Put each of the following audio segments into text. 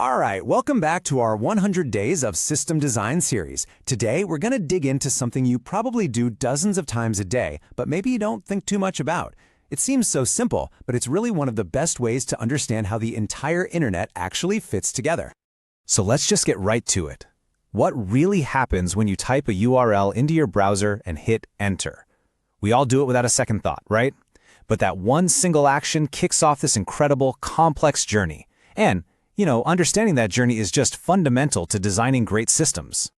All right, welcome back to our 100 Days of System Design series. Today, we're going to dig into something you probably do dozens of times a day, but maybe you don't think too much about. It seems so simple, but it's really one of the best ways to understand how the entire internet actually fits together. So let's just get right to it. What really happens when you type a URL into your browser and hit enter? We all do it without a second thought, right? But that one single action kicks off this incredible, complex journey. And understanding that journey is just fundamental to designing great systems.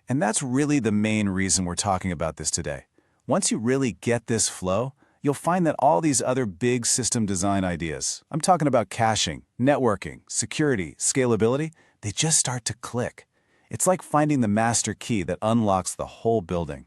And that's really the main reason we're talking about this today. Once you really get this flow, you'll find that all these other big system design ideas, I'm talking about caching, networking, security, scalability, they just start to click. It's like finding the master key that unlocks the whole building.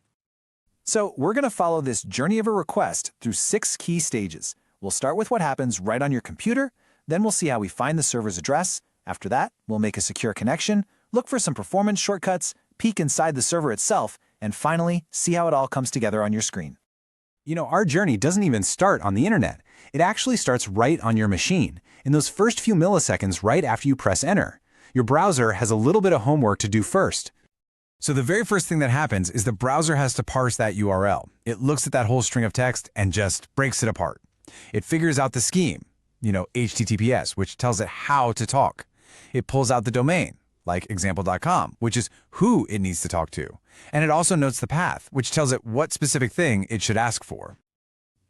So we're going to follow this journey of a request through 6 key stages. We'll start with what happens right on your computer. Then we'll see how we find the server's address. After that, we'll make a secure connection, look for some performance shortcuts, peek inside the server itself, and finally, see how it all comes together on your screen. Our journey doesn't even start on the internet. It actually starts right on your machine, in those first few milliseconds right after you press enter. Your browser has a little bit of homework to do first. So the very first thing that happens is the browser has to parse that URL. It looks at that whole string of text and just breaks it apart. It figures out the scheme. HTTPS, which tells it how to talk. It pulls out the domain, like example.com, which is who it needs to talk to. And it also notes the path, which tells it what specific thing it should ask for.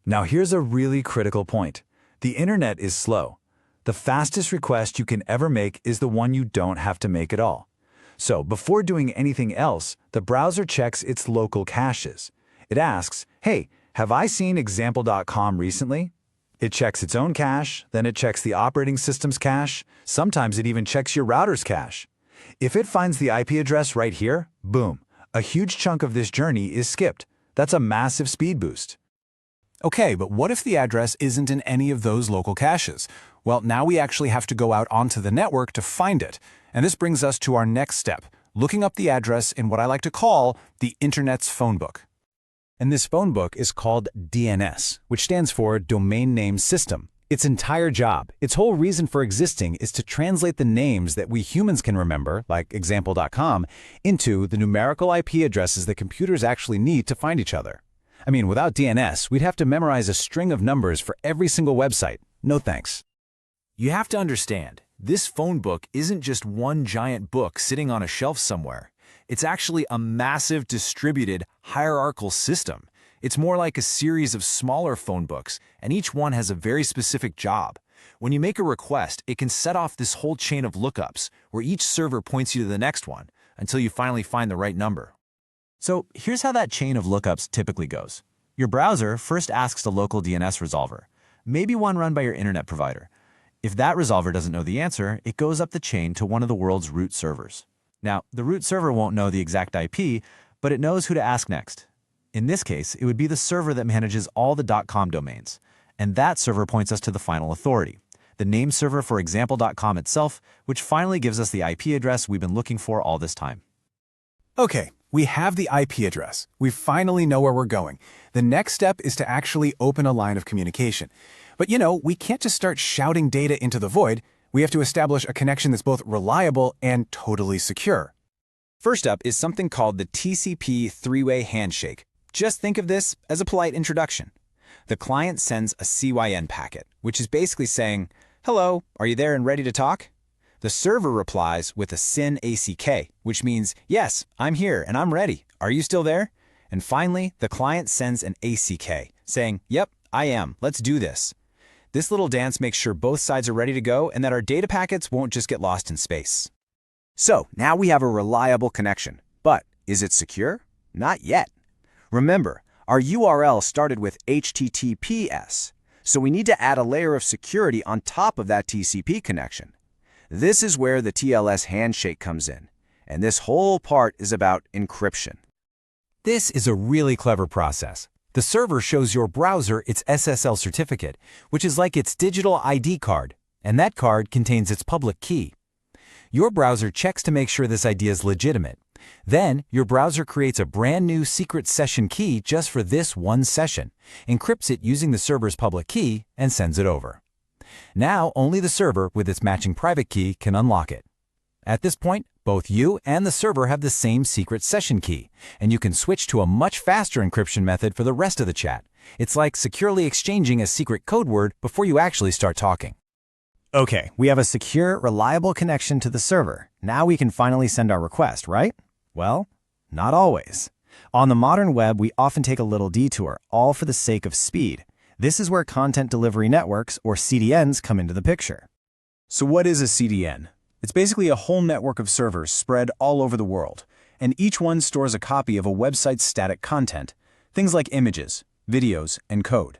Now here's a really critical point. The internet is slow. The fastest request you can ever make is the one you don't have to make at all. So before doing anything else, the browser checks its local caches. It asks, hey, have I seen example.com recently? It checks its own cache, then it checks the operating system's cache. Sometimes it even checks your router's cache. If it finds the IP address right here, boom, a huge chunk of this journey is skipped. That's a massive speed boost. Okay, but what if the address isn't in any of those local caches? Well, now we actually have to go out onto the network to find it. And this brings us to our next step, looking up the address in what I like to call the Internet's phonebook. And this phonebook is called DNS, which stands for Domain Name System. Its entire job, its whole reason for existing is to translate the names that we humans can remember, like example.com, into the numerical IP addresses that computers actually need to find each other. Without DNS, we'd have to memorize a string of numbers for every single website. No thanks. You have to understand, this phonebook isn't just one giant book sitting on a shelf somewhere. It's actually a massive, distributed, hierarchical system. It's more like a series of smaller phone books, and each one has a very specific job. When you make a request, it can set off this whole chain of lookups, where each server points you to the next one, until you finally find the right number. So here's how that chain of lookups typically goes. Your browser first asks a local DNS resolver, maybe one run by your internet provider. If that resolver doesn't know the answer, it goes up the chain to one of the world's root servers. Now, the root server won't know the exact IP, but it knows who to ask next. In this case, it would be the server that manages all the .com domains, and that server points us to the final authority, the name server for example.com itself, which finally gives us the IP address we've been looking for all this time. Okay, we have the IP address. We finally know where we're going. The next step is to actually open a line of communication. But we can't just start shouting data into the void. We have to establish a connection that's both reliable and totally secure. First up is something called the TCP three-way handshake. Just think of this as a polite introduction. The client sends a CYN packet, which is basically saying, hello, are you there and ready to talk? The server replies with a SYN ACK, which means, yes, I'm here and I'm ready. Are you still there? And finally, the client sends an ACK, saying, yep, I am. Let's do this. This little dance makes sure both sides are ready to go and that our data packets won't just get lost in space. So now we have a reliable connection. But is it secure? Not yet. Remember, our URL started with HTTPS, so we need to add a layer of security on top of that TCP connection. This is where the TLS handshake comes in, and this whole part is about encryption. This is a really clever process. The server shows your browser its SSL certificate, which is like its digital ID card, and that card contains its public key. Your browser checks to make sure this ID is legitimate. Then, your browser creates a brand new secret session key just for this one session, encrypts it using the server's public key, and sends it over. Now, only the server with its matching private key can unlock it. At this point, both you and the server have the same secret session key, and you can switch to a much faster encryption method for the rest of the chat. It's like securely exchanging a secret code word before you actually start talking. Okay, we have a secure, reliable connection to the server. Now we can finally send our request, right? Well, not always. On the modern web, we often take a little detour, all for the sake of speed. This is where content delivery networks, or CDNs, come into the picture. So what is a CDN? It's basically a whole network of servers spread all over the world, and each one stores a copy of a website's static content, things like images, videos, and code.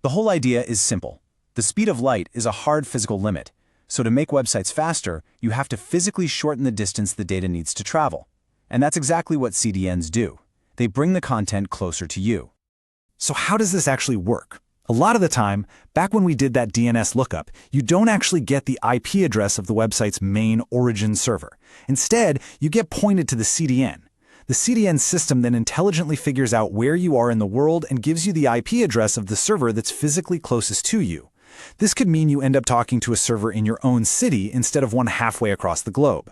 The whole idea is simple. The speed of light is a hard physical limit, so to make websites faster, you have to physically shorten the distance the data needs to travel. And that's exactly what CDNs do. They bring the content closer to you. So how does this actually work? A lot of the time, back when we did that DNS lookup, you don't actually get the IP address of the website's main origin server. Instead, you get pointed to the CDN. The CDN system then intelligently figures out where you are in the world and gives you the IP address of the server that's physically closest to you. This could mean you end up talking to a server in your own city instead of one halfway across the globe.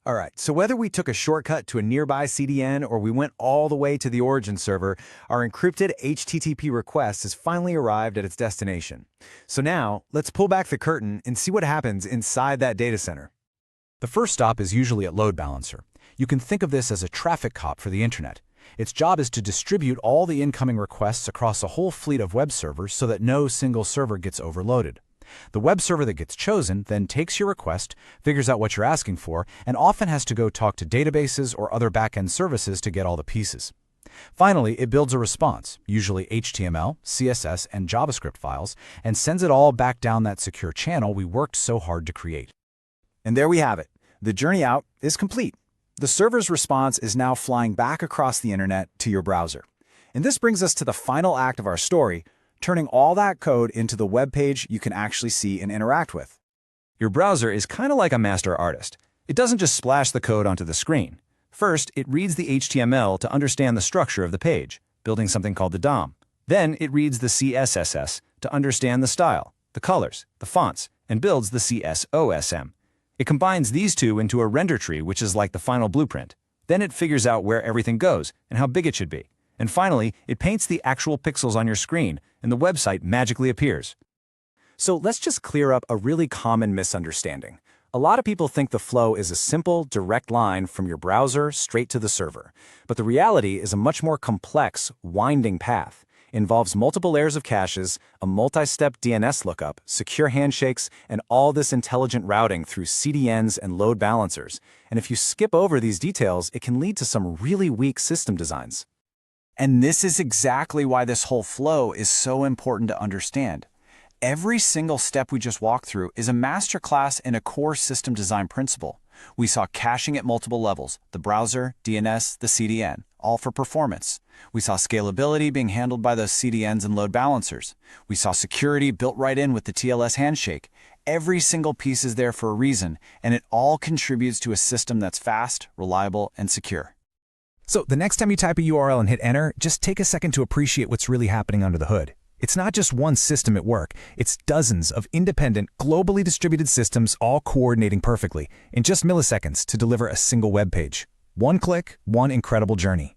All right, so whether we took a shortcut to a nearby CDN or we went all the way to the origin server, our encrypted HTTP request has finally arrived at its destination. So now, let's pull back the curtain and see what happens inside that data center. The first stop is usually a load balancer. You can think of this as a traffic cop for the internet. Its job is to distribute all the incoming requests across a whole fleet of web servers so that no single server gets overloaded. The web server that gets chosen then takes your request, figures out what you're asking for, and often has to go talk to databases or other backend services to get all the pieces. Finally, it builds a response, usually HTML, CSS, and JavaScript files, and sends it all back down that secure channel we worked so hard to create. And there we have it. The journey out is complete. The server's response is now flying back across the internet to your browser. And this brings us to the final act of our story, turning all that code into the web page you can actually see and interact with. Your browser is kind of like a master artist. It doesn't just splash the code onto the screen. First, it reads the HTML to understand the structure of the page, building something called the DOM. Then it reads the CSS to understand the style, the colors, the fonts, and builds the CSOSM. It combines these two into a render tree, which is like the final blueprint. Then it figures out where everything goes and how big it should be. And finally, it paints the actual pixels on your screen, and the website magically appears. So let's just clear up a really common misunderstanding. A lot of people think the flow is a simple, direct line from your browser straight to the server. But the reality is a much more complex, winding path. It involves multiple layers of caches, a multi-step DNS lookup, secure handshakes, and all this intelligent routing through CDNs and load balancers. And if you skip over these details, it can lead to some really weak system designs. And this is exactly why this whole flow is so important to understand. Every single step we just walked through is a masterclass in a core system design principle. We saw caching at multiple levels, the browser, DNS, the CDN, all for performance. We saw scalability being handled by those CDNs and load balancers. We saw security built right in with the TLS handshake. Every single piece is there for a reason, and it all contributes to a system that's fast, reliable, and secure. So the next time you type a URL and hit enter, just take a second to appreciate what's really happening under the hood. It's not just one system at work, it's dozens of independent, globally distributed systems all coordinating perfectly in just milliseconds to deliver a single web page. One click, one incredible journey.